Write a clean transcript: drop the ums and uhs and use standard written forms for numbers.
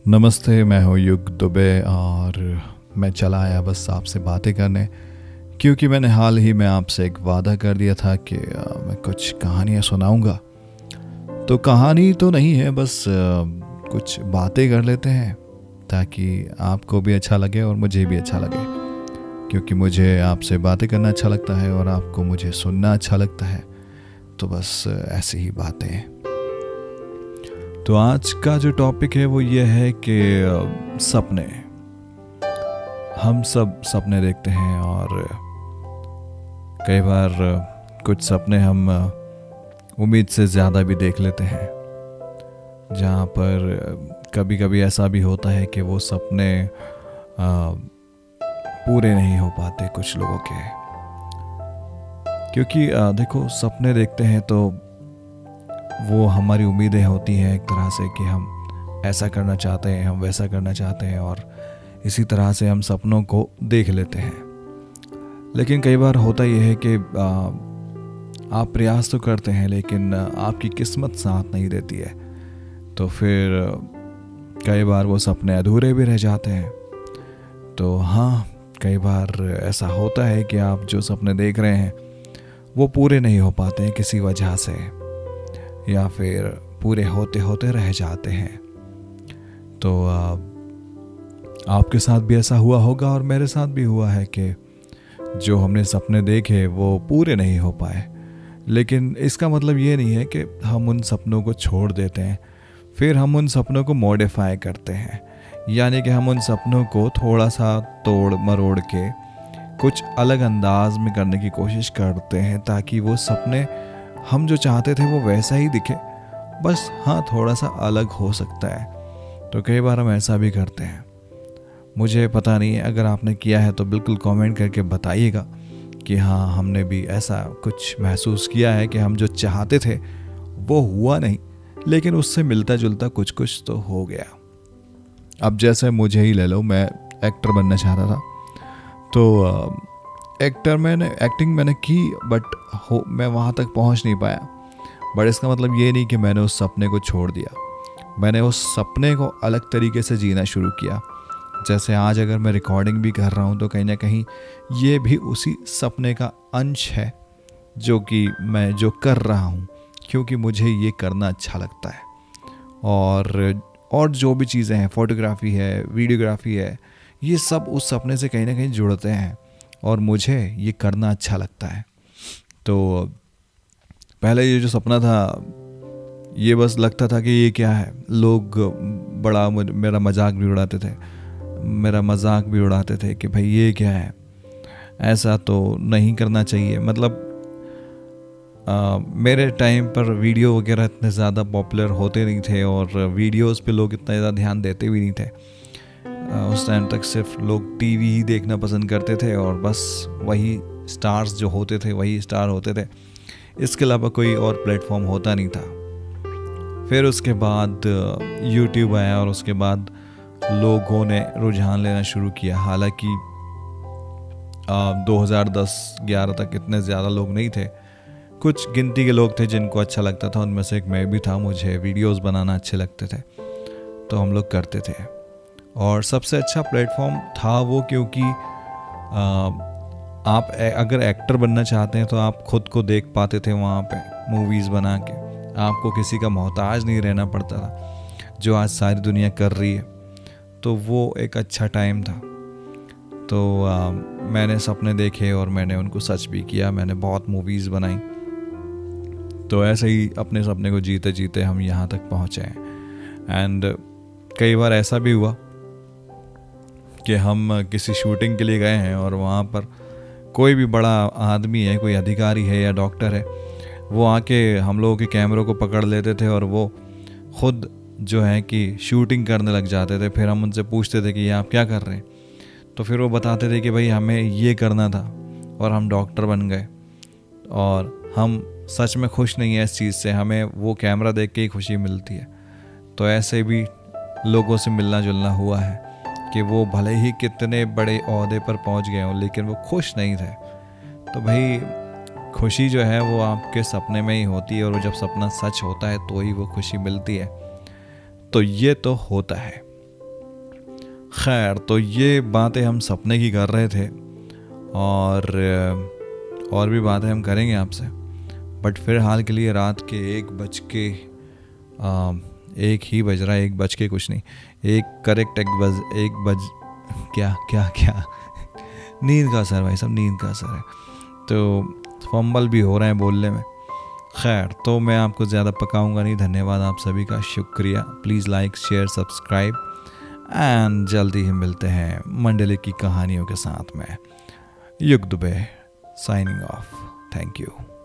नमस्ते, मैं हूँ युग दुबे और मैं चला आया बस आपसे बातें करने, क्योंकि मैंने हाल ही में आपसे एक वादा कर दिया था कि मैं कुछ कहानियाँ सुनाऊंगा। तो कहानी तो नहीं है, बस कुछ बातें कर लेते हैं ताकि आपको भी अच्छा लगे और मुझे भी अच्छा लगे, क्योंकि मुझे आपसे बातें करना अच्छा लगता है और आपको मुझे सुनना अच्छा लगता है। तो बस ऐसी ही बातें। तो आज का जो टॉपिक है वो ये है कि सपने। हम सब सपने देखते हैं और कई बार कुछ सपने हम उम्मीद से ज़्यादा भी देख लेते हैं, जहाँ पर कभी कभी ऐसा भी होता है कि वो सपने पूरे नहीं हो पाते कुछ लोगों के। क्योंकि देखो, सपने देखते हैं तो वो हमारी उम्मीदें होती हैं एक तरह से कि हम ऐसा करना चाहते हैं, हम वैसा करना चाहते हैं, और इसी तरह से हम सपनों को देख लेते हैं। लेकिन कई बार होता यह है कि आप प्रयास तो करते हैं लेकिन आपकी किस्मत साथ नहीं देती है, तो फिर कई बार वो सपने अधूरे भी रह जाते हैं। तो हाँ, कई बार ऐसा होता है कि आप जो सपने देख रहे हैं वो पूरे नहीं हो पाते हैं किसी वजह से, या फिर पूरे होते होते रह जाते हैं। तो आपके साथ भी ऐसा हुआ होगा और मेरे साथ भी हुआ है कि जो हमने सपने देखे वो पूरे नहीं हो पाए। लेकिन इसका मतलब ये नहीं है कि हम उन सपनों को छोड़ देते हैं, फिर हम उन सपनों को मॉडिफाई करते हैं, यानी कि हम उन सपनों को थोड़ा सा तोड़ मरोड़ के कुछ अलग अंदाज में करने की कोशिश करते हैं, ताकि वो सपने हम जो चाहते थे वो वैसा ही दिखे, बस हाँ थोड़ा सा अलग हो सकता है। तो कई बार हम ऐसा भी करते हैं। मुझे पता नहीं है, अगर आपने किया है तो बिल्कुल कमेंट करके बताइएगा कि हाँ, हमने भी ऐसा कुछ महसूस किया है कि हम जो चाहते थे वो हुआ नहीं, लेकिन उससे मिलता जुलता कुछ कुछ तो हो गया। अब जैसे मुझे ही ले लो, मैं एक्टर बनना चाहता था, तो एक्टिंग मैंने की, बट मैं वहाँ तक पहुँच नहीं पाया। बट इसका मतलब ये नहीं कि मैंने उस सपने को छोड़ दिया, मैंने उस सपने को अलग तरीके से जीना शुरू किया। जैसे आज अगर मैं रिकॉर्डिंग भी कर रहा हूँ तो कहीं ना कहीं ये भी उसी सपने का अंश है, जो कि मैं जो कर रहा हूँ क्योंकि मुझे ये करना अच्छा लगता है। और जो भी चीज़ें हैं, फोटोग्राफी है, वीडियोग्राफी है, ये सब उस सपने से कहीं ना कहीं जुड़ते हैं और मुझे ये करना अच्छा लगता है। तो पहले ये जो सपना था, ये बस लगता था कि ये क्या है। लोग बड़ा मेरा मजाक भी उड़ाते थे कि भाई ये क्या है, ऐसा तो नहीं करना चाहिए। मतलब मेरे टाइम पर वीडियो वगैरह इतने ज़्यादा पॉपुलर होते नहीं थे और वीडियोस पे लोग इतना ज़्यादा ध्यान देते भी नहीं थे। उस टाइम तक सिर्फ लोग टीवी ही देखना पसंद करते थे और बस वही स्टार्स जो होते थे वही स्टार होते थे, इसके अलावा कोई और प्लेटफॉर्म होता नहीं था। फिर उसके बाद यूट्यूब आया और उसके बाद लोगों ने रुझान लेना शुरू किया। हालांकि 2010-11 तक इतने ज़्यादा लोग नहीं थे, कुछ गिनती के लोग थे जिनको अच्छा लगता था, उनमें से एक मैं भी था। मुझे वीडियोस बनाना अच्छे लगते थे तो हम लोग करते थे, और सबसे अच्छा प्लेटफॉर्म था वो, क्योंकि आप अगर एक्टर बनना चाहते हैं तो आप खुद को देख पाते थे वहाँ पे मूवीज़ बना के। आपको किसी का मोहताज नहीं रहना पड़ता था, जो आज सारी दुनिया कर रही है। तो वो एक अच्छा टाइम था। तो मैंने सपने देखे और मैंने उनको सच भी किया। मैंने बहुत मूवीज़ बनाई। तो ऐसे ही अपने सपने को जीते जीते हम यहाँ तक पहुँचे हैं। एंड कई बार ऐसा भी हुआ कि हम किसी शूटिंग के लिए गए हैं और वहाँ पर कोई भी बड़ा आदमी है, कोई अधिकारी है या डॉक्टर है, वो आके हम लोगों के कैमरों को पकड़ लेते थे और वो खुद जो है कि शूटिंग करने लग जाते थे। फिर हम उनसे पूछते थे कि ये आप क्या कर रहे हैं, तो फिर वो बताते थे कि भाई हमें ये करना था, और हम डॉक्टर बन गए। और हम सच में खुश नहीं है इस चीज़ से, हमें वो कैमरा देख के ही खुशी मिलती है। तो ऐसे भी लोगों से मिलना जुलना हुआ है कि वो भले ही कितने बड़े ओहदे पर पहुंच गए हों, लेकिन वो खुश नहीं थे। तो भाई खुशी जो है वो आपके सपने में ही होती है, और वो जब सपना सच होता है तो ही वो खुशी मिलती है। तो ये तो होता है। खैर, तो ये बातें हम सपने की कर रहे थे और भी बातें हम करेंगे आपसे, बट फिलहाल के लिए रात के 1 बज रहा है, 1 बज के कुछ नहीं, एक बज क्या क्या क्या नींद का असर भाई, सब नींद का असर है, तो फंबल भी हो रहे हैं बोलने में। खैर, तो मैं आपको ज़्यादा पकाऊंगा नहीं। धन्यवाद आप सभी का, शुक्रिया। Please like, share, subscribe and जल्दी ही मिलते हैं मंडली की कहानियों के साथ में। युग Dubey signing off. Thank you.